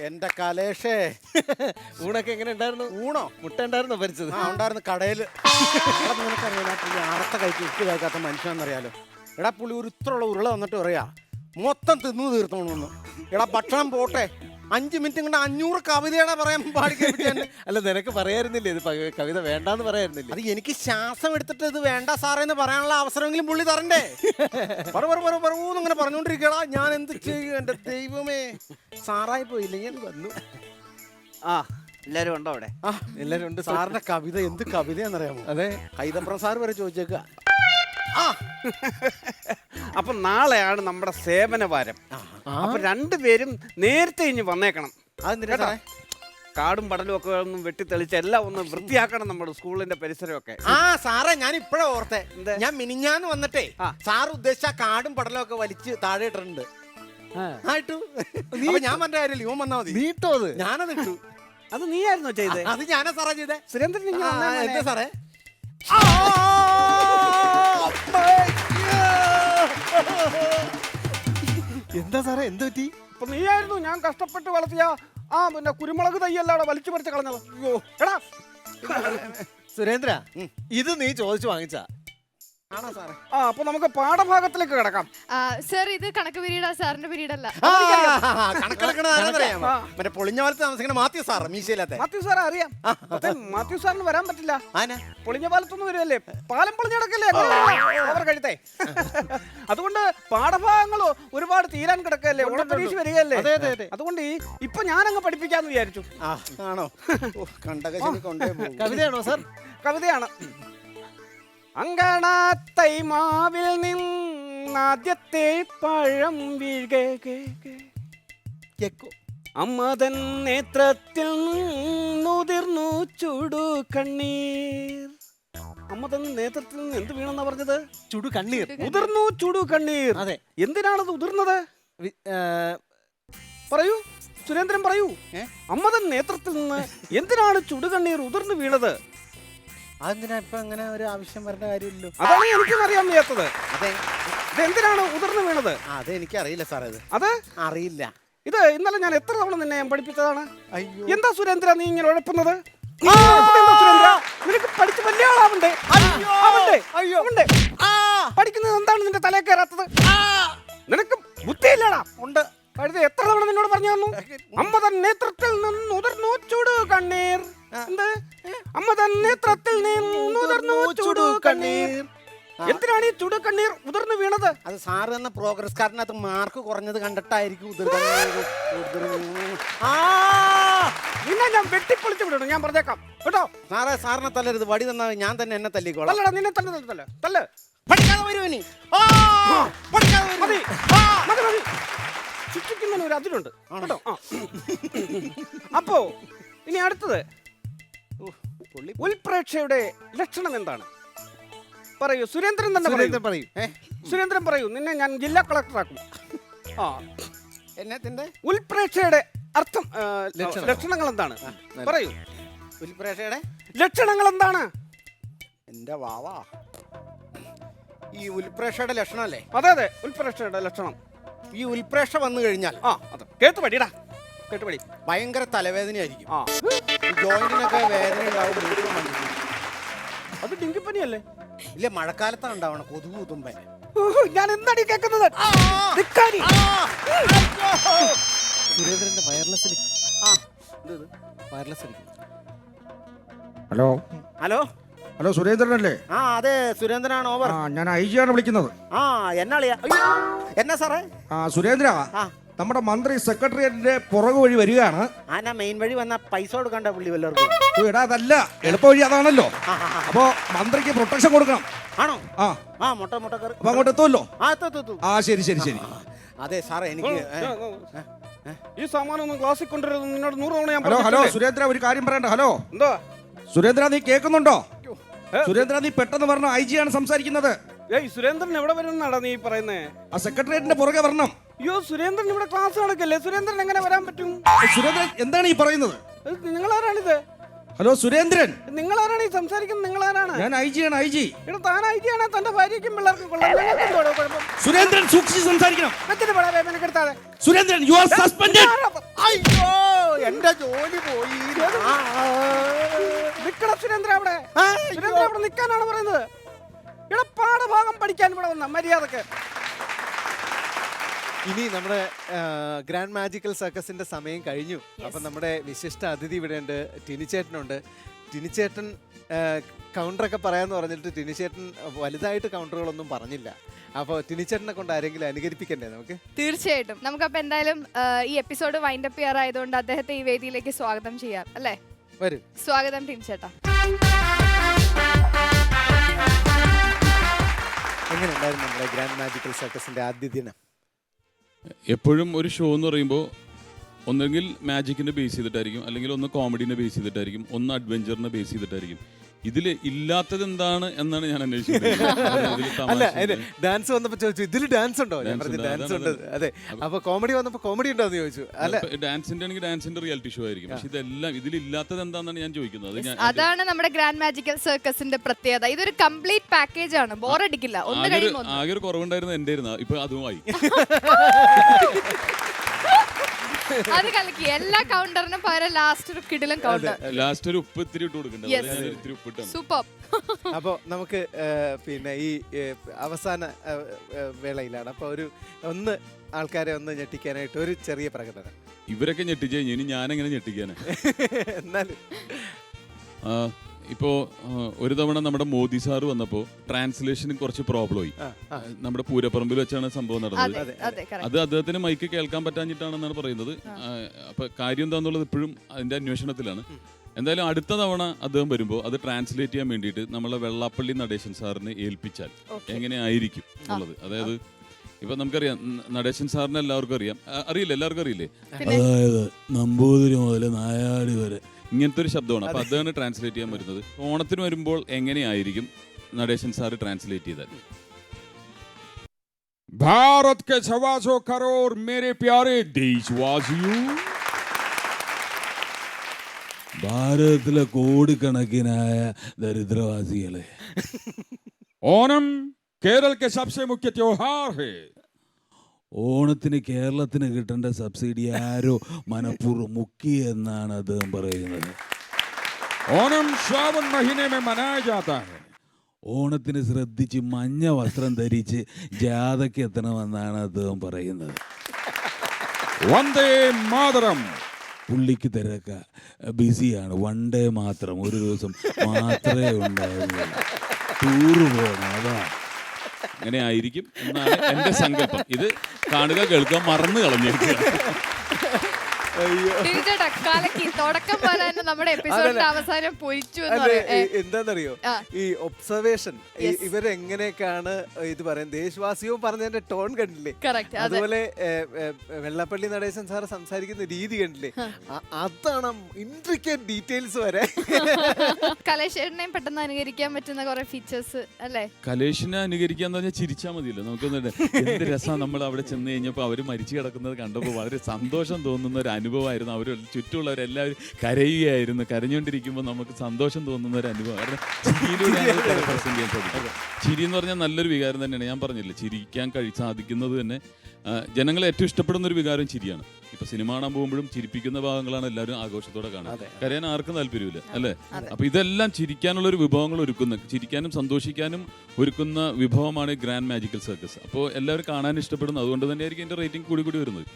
എന്റെ കലേഷേ ഊണൊക്കെ എങ്ങനെ ഉണ്ടായിരുന്നു? ഊണോ? മുട്ട ഉണ്ടായിരുന്നോ പരിച്ചത്? ആ ഉണ്ടായിരുന്നു കടയില്. നിനക്കറിയാം പുള്ളി അറുത്ത കഴിച്ച് ഉപ്പ് കഴിക്കാത്ത മനുഷ്യന്നറിയാലോ. എടാ പുള്ളി ഒരു ഇത്രയുള്ള ഉരുള വന്നിട്ട് പറയാ മൊത്തം തിന്നു തീർത്തോണെന്ന്. എടാ ഭക്ഷണം പോട്ടെ 5 മിനിറ്റ് കൊണ്ട് 500 കവിതയാണ് പറയാൻ പാടിക്കാൻ. അല്ല നിനക്ക് പറയായിരുന്നില്ലേ ഇത് കവിത വേണ്ടാന്ന് പറയായിരുന്നില്ലേ? അത് എനിക്ക് ശ്വാസം എടുത്തിട്ട് ഇത് വേണ്ട സാറേ എന്ന് പറയാനുള്ള അവസരമെങ്കിലും പുള്ളി തരണ്ടേ? പറവൂന്നിങ്ങനെ പറഞ്ഞോണ്ടിരിക്കടാ. ഞാൻ എന്ത് ചെയ്യും? എന്റെ ദൈവമേ, സാറായി പോയില്ലെങ്കിൽ വന്നു. ആ എല്ലാരും ഉണ്ടോ അവിടെ? ആ എല്ലാരും ഉണ്ട്. സാറിന്റെ കവിത എന്ത് കവിതയാണെന്നറിയാമോ? അതെ, കൈതപ്രം സാർ വരെ ചോദിച്ചേക്ക. അപ്പൊ നാളെയാണ് നമ്മുടെ സേവന വാരം. അപ്പൊ രണ്ടുപേരും നേരത്തെ ഇനി വന്നേക്കണം. അതെന്തിനാ? കാടും പടലും ഒക്കെ ഒന്ന് വെട്ടിത്തെളിച്ച് എല്ലാം ഒന്ന് വൃത്തിയാക്കണം നമ്മുടെ സ്കൂളിന്റെ പരിസരമൊക്കെ. ആ സാറേ, ഞാൻ ഇപ്പഴാ ഓർത്തെ. ഞാൻ മിനിഞ്ഞാന്ന് വന്നിട്ടേ സാർ ഉദ്ദേശിച്ച കാടും പടലും ഒക്കെ വലിച്ച് താഴെ ഇട്ടിട്ടുണ്ട്. ഞാൻ പറഞ്ഞ കാര്യമില്ല, ഇവൻ വന്നാ മതി. നീട്ടോ അത്? ഞാനത് ഇട്ടു. അത് നീയായിരുന്നോ ചെയ്തേ? അത് ഞാനാ സാറാ ചെയ്തേ. സുരേന്ദ്രൻ എന്താ സാറേ? എന്താ സാറേ, എന്ത് പറ്റി? ഇപ്പൊ നീയായിരുന്നു ഞാൻ കഷ്ടപ്പെട്ട് വളർത്തിയ പിന്നെ കുരുമുളക് തയ്യല്ലാടെ വലിച്ചു പറിച്ച് കളഞ്ഞത്. അയ്യോ എടാ സുരേന്ദ്ര, ഇത് നീ ചോദിച്ചു വാങ്ങിച്ചാ? ആണോ സാറേ? അപ്പൊ നമുക്ക് പാഠഭാഗത്തിലേക്ക് കിടക്കാം. സർ, ഇത് കണക്ക് പീരീഡാ, സാറിന്റെ പീരീഡ് അല്ല. മറ്റേ പൊളിഞ്ഞ പാലത്ത് താമസിക്കുന്ന മാത്യു സാർ, മീശയില്ലാത്ത മാത്യു സാറെ അറിയാം. മാത്യു സാറിന് വരാൻ പറ്റില്ല. പൊളിഞ്ഞ പാലത്തൊന്നും വരുമല്ലേ, പാലം പൊളിഞ്ഞടക്കല്ലേ അവർ കഴുത്തേ. അതുകൊണ്ട് പാഠഭാഗങ്ങൾ ഒരുപാട് തീരാൻ കിടക്കല്ലേ, ഓണപ്പരീക്ഷ വരികയല്ലേ. അതുകൊണ്ട് ഇപ്പൊ ഞാനങ്ങ് പഠിപ്പിക്കാന്ന് വിചാരിച്ചു. ആണോ? കണ്ടകശനി കൊണ്ടേ പോകും. കവിതയാണോ സാർ? കവിതയാണ്. അങ്കണത്തൈമാവിൽ നിന്നാദ്യത്തെ പഴം വീഴേ, അമ്മതൻ നേത്രത്തിൽ നിന്നുതിർന്നു ചുടു കണ്ണീർ. അമ്മതൻ നേത്രത്തിൽ നിന്ന് എന്ത് വീണെന്നാ പറഞ്ഞത്? ചുടു കണ്ണീർ. ഉതിർന്നു ചുടു കണ്ണീർ. അതെ. എന്തിനാണത് ഉതിർന്നത്? പറയൂ സുരേന്ദ്രൻ, പറയൂ. അമ്മതൻ നേത്രത്തിൽ നിന്ന് എന്തിനാണ് ചുടുകണ്ണീർ ഉതിർന്നു വീണത്? അതെന്തിനാ ഇപ്പൊ അങ്ങനെ ഒരു ആവശ്യം വരേണ്ട കാര്യമില്ലല്ലോ. അതാണ് എനിക്കും അറിയാൻ വയ്യാത്തത്. അതെ, ഇതെന്തിനാണ് ഉതിർന്നു വീണത്? അത് എനിക്കറിയില്ല സാറേ. അത് അറിയില്ല. ഇത് ഇന്നലെ ഞാൻ എത്ര തവണ നിന്നെ ഞാൻ പഠിപ്പിച്ചതാണ്. അയ്യോ, എന്താ സുരേന്ദ്ര നീ ഇങ്ങനെ ഉഴപ്പുന്നത്? നിനക്ക് പഠിച്ച് വലിയ ആളാവണ്ടേ? പഠിക്കുന്നത് എന്താണ് നിന്റെ തലേ കയറാത്തത്? നിനക്ക് ബുദ്ധിയില്ലടാ. ഉണ്ട്. കഴുത എത്ര തവണ നിന്നോട് പറഞ്ഞു തന്നു? അമ്മ തൻ നേത്രത്തിൽ നിന്ന് ഉതിർന്നു ചുടു കണ്ണീർ. എന്ത്? അമ്മ തൻ നേത്രത്തിൽ നിന്ന് ഉതിർന്നു ചുടു കണ്ണീർ. എന്തിനാണ് ഈ ചുടു കണ്ണീർ ഉതിർന്നു വീണത്? അത് സാറ് എന്ന പ്രോഗ്രസ് കാർഡിനകത്ത് മാർക്ക് കുറഞ്ഞത് കണ്ടിട്ടായിരിക്കും. നിന്നെ ഞാൻ വെട്ടിപ്പൊളിച്ചു വിടണം, ഞാൻ പറഞ്ഞേക്കാം കേട്ടോ. സാറേ, സാറിനെ തല്ലരുത്. വടി തന്നാ ഞാൻ തന്നെ എന്നെ തല്ലിക്കോളാം. അല്ലടാ, നിന്നെ തല്ല് തല്ല്. പഠിക്കാതെ വരുവനി. ശിക്ഷിക്കുന്നതിന് ഒരു അതിലുണ്ട് കേട്ടോ. അപ്പോ ഇനി അടുത്തത്, ഉൽപ്രേക്ഷയുടെ ലക്ഷണം എന്താണ്? പറയൂ സുരേന്ദ്രൻ തന്നെ പറയൂ. സുരേന്ദ്രൻ പറയൂ. നിന്നെ ഞാൻ ജില്ലാ കളക്ടറാക്കും. എന്നത്തിന്റെ ഉൽപ്രേക്ഷയുടെ അർത്ഥം, ലക്ഷണങ്ങൾ എന്താണ്? പറയൂ. ഉൽപ്രേക്ഷയുടെ ലക്ഷണങ്ങൾ എന്താണ്? എന്റെ വാവാ, ഈ ഉൽപ്രേക്ഷയുടെ ലക്ഷണം അല്ലേ? അതെ അതെ, ഉൽപ്രേക്ഷയുടെ ലക്ഷണം. ഈ ഉൽപ്രേക്ഷ വന്നു കഴിഞ്ഞാൽ അത് കേട്ട് പഠിടാ, കേട്ട് പഠി. ഭയങ്കര തലവേദനയായിരിക്കും. ജോയിന്റിനൊക്കെ വേദന ഉണ്ടാവും. അത് ഡെങ്കിപ്പനിയല്ലേ? ഇല്ല, മഴക്കാലത്താണ് ഉണ്ടാവണം. കൊതുക് കുത്തുമ്പോ. ഞാൻ എന്താടി കേൾക്കുന്നത്? സുരേന്ദ്രന്റെ വയർലെസ് ഹലോ ഹലോ ഹലോ, സുരേന്ദ്രനല്ലേ? അതെ, സുരേന്ദ്രനാണ്. ഓവർ. ഞാൻ IG ആണ് വിളിക്കുന്നത്. എന്നാ സാറേ? സുരേന്ദ്ര, നമ്മുടെ മന്ത്രി സെക്രട്ടേറിയറ്റിന്റെ പുറകു വഴി വരികയാണ്. മെയിൻ വഴി വന്ന പൈസ കൊടുക്കണ്ട പുള്ളി വല്ലവർക്കും? എടാ, അതല്ല, എളുപ്പ വഴി അതാണല്ലോ. അപ്പൊ മന്ത്രിക്ക് പ്രൊട്ടക്ഷൻ കൊടുക്കണം. ആണോ? അപ്പൊ അങ്ങോട്ട് എത്തുമല്ലോ. ശരി ശരി ശരി. അതെ സാറേ, എനിക്ക് ഈ സാമാനൊന്നും ക്ലാസ്സിൽ കൊണ്ടുവരുന്നത് നിന്നോട് 100 തവണ ഞാൻ ഹലോ ഹലോ സുരേന്ദ്ര, ഒരു കാര്യം പറയണ്ട. ഹലോ, എന്താ സുരേന്ദ്ര, നീ കേൾക്കുന്നുണ്ടോ? സുരേന്ദ്ര, നീ പെട്ടെന്ന് പറഞ്ഞ IG ആണ് സംസാരിക്കുന്നത്. സുരേന്ദ്രൻ എവിടെ വരുന്നാടാ നീ പറയുന്നേ? സെക്രട്ടേറിയറ്റിന്റെ പുറകെ വരണം. അയ്യോ, സുരേന്ദ്രൻ ഇവിടെ ക്ലാസ് നടക്കല്ലേ, സുരേന്ദ്രൻ എങ്ങനെ വരാൻ പറ്റും? സുരേന്ദ്രൻ, എന്താണ് ഈ പറയുന്നത്? നിങ്ങളാരാണിത്? ഹലോ സുരേന്ദ്രൻ, നിങ്ങളാരാണ് ഈ സംസാരിക്കുന്നത്? നിങ്ങളാരാണ്? ഞാൻ IG ആണ്. IG. ഇവിടെ താൻ IG ആണ്, തന്റെ ഭാര്യയ്ക്കും പിള്ളേർക്കും കൊള്ളാം. സുരേന്ദ്രൻ, സൂക്ഷിച്ച് സംസാരിക്കണം. Surendran, you are suspended. അയ്യോ എന്റെ ജോലി പോയി. നിക്കടാ സുരേന്ദ്ര അവിടെ. ആ, സുരേന്ദ്ര അവിടെ നിൽക്കാനാണ് പറയുന്നത്. ഇവിടെ പാഠഭാഗം പഠിക്കാൻ ഇവിടെ വന്ന മര്യാദക്ക്. ഇനി നമ്മുടെ ഗ്രാൻഡ് മാജിക്കൽ സർക്കസിന്റെ സമയം കഴിഞ്ഞു. അപ്പൊ നമ്മുടെ വിശിഷ്ട അതിഥി ഇവിടെ ഉണ്ട്, ടിനിച്ചേട്ടനുണ്ട്. ടിനിച്ചേട്ടൻ കൗണ്ടറൊക്കെ പറയാന്ന് പറഞ്ഞിട്ട് ടിനിച്ചേട്ടൻ വലുതായിട്ട് കൗണ്ടറുകളൊന്നും പറഞ്ഞില്ല. അപ്പോൾ ടിനിച്ചേട്ടനെ കൊണ്ട് ആരെങ്കിലും അനുകരിപ്പിക്കണ്ടേ നമുക്ക്? തീർച്ചയായിട്ടും നമുക്കപ്പോൾ എന്തായാലും ഈ എപ്പിസോഡ് വൈൻഡപ്പ് ചെയ്യാറായതുകൊണ്ട് അദ്ദേഹത്തെ ഈ വേദിയിലേക്ക് സ്വാഗതം ചെയ്യാം അല്ലേ? വരും. സ്വാഗതം ടിൻചേട്ടാ. എങ്ങനെ ഉണ്ടായിരുന്നു നമ്മുടെ ഗ്രാൻഡ് മാജിക്കൽ സർക്കസിന്റെ ആദ്യ ദിനം? എപ്പോഴും ഒരു ഷോ എന്ന് പറയുമ്പോൾ ഒന്നെങ്കിൽ മാജിക്കിനെ ബേസ് ചെയ്തിട്ടായിരിക്കും, അല്ലെങ്കിൽ ഒന്ന് കോമഡിനെ ബേസ് ചെയ്തിട്ടായിരിക്കും, ഒന്ന് അഡ്വഞ്ചറിനെ ബേസ് ചെയ്തിട്ടായിരിക്കും. ഇതിൽ ഇല്ലാത്തത് എന്താണ് എന്നാണ് ഞാൻ അല്ല, ഡാൻസ് വന്നപ്പോ ചോദിച്ചു ഇതിൽ ഡാൻസ് ഉണ്ടോ? ഞാൻ പറഞ്ഞു ഡാൻസ് ഉണ്ട്. അതെ. അപ്പൊ കോമഡി വന്നപ്പോ കോമഡി ഉണ്ടോ എന്ന് ചോദിച്ചു. അല്ല, ഡാൻസിന്റെ ആണെങ്കിൽ ഡാൻസിന്റെ റിയാലിറ്റി ഷോ ആയിരിക്കും. പക്ഷെ ഇതെല്ലാം ഇതിലില്ലാത്തത് എന്താണെന്നാണ് ഞാൻ ചോദിക്കുന്നത്. അതാണ് നമ്മുടെ ഗ്രാൻഡ് മാജിക്കൽ സർക്കസിന്റെ പ്രത്യേകത. ഇതൊരു കംപ്ലീറ്റ് പാക്കേജ് ആണ്, ബോറടിക്കില്ല. ആകെ ഒരു കുറവുണ്ടായിരുന്നു എന്റെ ഇരുന്ന, ഇപ്പൊ അതുമായി. അത് കലക്കി എല്ലാ കൗണ്ടറിനും പകരം ലാസ്റ്റ് ഒരു കിടിലൻ കൗണ്ടർ, ലാസ്റ്റ് ഒരു ഉപ്പ് ഇത്തിരി ഇട്ട് കൊടുക്കണ്ടേ? സൂപ്പർ. അപ്പോൾ നമുക്ക് പിന്നെ ഈ അവസാന വേളയിലാണ്. അപ്പോൾ ഒന്ന് ആൾക്കാരെ ഒന്ന് ഞെട്ടിക്കാനായിട്ട് ഒരു ചെറിയ പ്രകടനം. ഇവരൊക്കെ ഞെട്ടിച്ചു കഴിഞ്ഞു, ഇനി ഞാനെങ്ങനെ ഞെട്ടിക്കാനാ? എന്നാലും ഇപ്പോൾ ഒരു തവണ നമ്മുടെ മോദി സാറ് വന്നപ്പോൾ ട്രാൻസ്ലേഷന് കുറച്ച് പ്രോബ്ലം ആയി. നമ്മുടെ പൂരപ്പറമ്പിൽ വെച്ചാണ് സംഭവം നടന്നത്. അത് അദ്ദേഹത്തിന് മൈക്ക് കേൾക്കാൻ പറ്റാഞ്ഞിട്ടാണെന്നാണ് പറയുന്നത്. അപ്പൊ കാര്യം എന്താണെന്നുള്ളത് ഇപ്പോഴും അതിന്റെ അന്വേഷണത്തിലാണ്. എന്തായാലും അടുത്ത തവണ അദ്ദേഹം വരുമ്പോൾ അത് ട്രാൻസ്ലേറ്റ് ചെയ്യാൻ വേണ്ടിയിട്ട് നമ്മളെ വെള്ളാപ്പള്ളി നടേശൻ സാറിനെ ഏൽപ്പിച്ചാൽ എങ്ങനെ ആയിരിക്കും എന്നുള്ളത്. അതായത് ഇപ്പൊ നമുക്കറിയാം, നടേശൻ സാറിന് എല്ലാവർക്കും അറിയാം, അറിയില്ല എല്ലാവർക്കും അറിയില്ലേ? അതായത് നമ്പൂതിരി മുതൽ നായാടി വരെ ഇങ്ങനത്തെ ഒരു ശബ്ദമാണ്. അപ്പൊ അതാണ് ട്രാൻസ്ലേറ്റ് ചെയ്യാൻ വരുന്നത്. ഓണത്തിന് വരുമ്പോൾ എങ്ങനെയായിരിക്കും നടേശൻ സാറ് ട്രാൻസ്ലേറ്റ് ചെയ്താൽ? भारत के 125 करोड़ मेरे प्यारे देशवासियों, ഭാരതത്തിലെ കോടിക്കണക്കിനായ ദരിദ്രവാസികളെ, ओणम केरल के सबसे मुख्य त्योहार है. ഓണത്തിന് കേരളത്തിന് കിട്ടേണ്ട സബ്സിഡി ആരോ മനഃപൂർവ്വം മുക്കി എന്നാണ് അദ്ദേഹം പറയുന്നത്. ओणम श्रावण महीने में मनाया जाता है. ഓണത്തിന് ശ്രദ്ധിച്ച് മഞ്ഞ വസ്ത്രം ധരിച്ച് ജാഥയ്ക്ക് എത്തണമെന്നാണ് അദ്ദേഹം പറയുന്നത്. वंदे मातरम. പുള്ളിക്ക് തിരക്ക ബിസിയാണ്. വൺ ഡേ മാത്രം, ഒരു ദിവസം മാത്രമേ ഉണ്ടായിരുന്നു. ടൂറ് പോകണം, അതാ. അങ്ങനെ ആയിരിക്കും എന്നാണ് എന്റെ സങ്കല്പം. ഇത് കാണുക കേൾക്കുക മറന്നു കളഞ്ഞിരിക്കുക. തുടക്കം പോലെ തന്നെ നമ്മുടെ എപ്പിസോഡിന്റെ അവസാനം പൊരിച്ചു എന്ന് പറയാം. എന്താന്നറിയോ, ഈ ഒബ്സർവേഷൻ ഇവരെങ്ങനെയൊക്കെയാണ് ഇത് പറയുന്നത്, ദേശവാസിയും പറഞ്ഞതിന്റെ ടോൺ കണ്ടില്ലേ? അതുപോലെ വെള്ളാപ്പള്ളി നടേശൻ സാർ സംസാരിക്കുന്ന രീതി കണ്ടില്ലേ? അതാണ് ഇൻട്രിക്കേറ്റ് ഡീറ്റെയിൽസ് വരെ. കലേഷേട്ടനെയും പെട്ടെന്ന് അനുകരിക്കാൻ പറ്റുന്ന കുറെ ഫീച്ചേഴ്സ് അല്ലേ? കലേഷിനെ അനുകരിക്കാന്ന് പറഞ്ഞാൽ ചിരിച്ചാൽ മതിയല്ലോ. നമുക്ക് എന്ത് രസമാണ്. നമ്മൾ അവിടെ ചെന്ന് കഴിഞ്ഞപ്പോൾ അവര് മരിച്ചു കിടക്കുന്നത് കണ്ടപ്പോൾ വളരെ സന്തോഷം തോന്നുന്ന ഒരു അനുഭവമായിരുന്നു. അവർ ചുറ്റുമുള്ളവരെല്ലാവരും കരയുകയായിരുന്നു. കരഞ്ഞുകൊണ്ടിരിക്കുമ്പോൾ നമുക്ക് സന്തോഷം തോന്നുന്ന ഒരു അനുഭവം. കാരണം ചിരിയിലൂടെയാണ് പ്രസന്റ് ചെയ്യാൻ സാധിക്കും. ചിരി എന്ന് പറഞ്ഞാൽ നല്ലൊരു വികാരം തന്നെയാണ്. ഞാൻ പറഞ്ഞില്ലേ, ചിരിക്കാൻ സാധിക്കുന്നത് തന്നെ ജനങ്ങളെ ഏറ്റവും ഇഷ്ടപ്പെടുന്ന ഒരു വികാരം ചിരിയാണ്. ഇപ്പൊ സിനിമ കാണാൻ പോകുമ്പോഴും ചിരിപ്പിക്കുന്ന ഭാഗങ്ങളാണ് എല്ലാവരും ആഘോഷത്തോടെ കാണുന്നത്. കരയാൻ ആർക്കും താല്പര്യമില്ല അല്ലേ? അപ്പൊ ഇതെല്ലാം ചിരിക്കാനുള്ള ഒരു വിഭവങ്ങൾ ഒരുക്കുന്ന, ചിരിക്കാനും സന്തോഷിക്കാനും ഒരുക്കുന്ന വിഭവമാണ് ഗ്രാൻഡ് മാജിക്കൽ സർക്കസ്. അപ്പോൾ എല്ലാവരും കാണാൻ ഇഷ്ടപ്പെടുന്നു. അതുകൊണ്ട് തന്നെയായിരിക്കും എന്റെ റേറ്റിംഗ് കൂടി വരുന്നത്.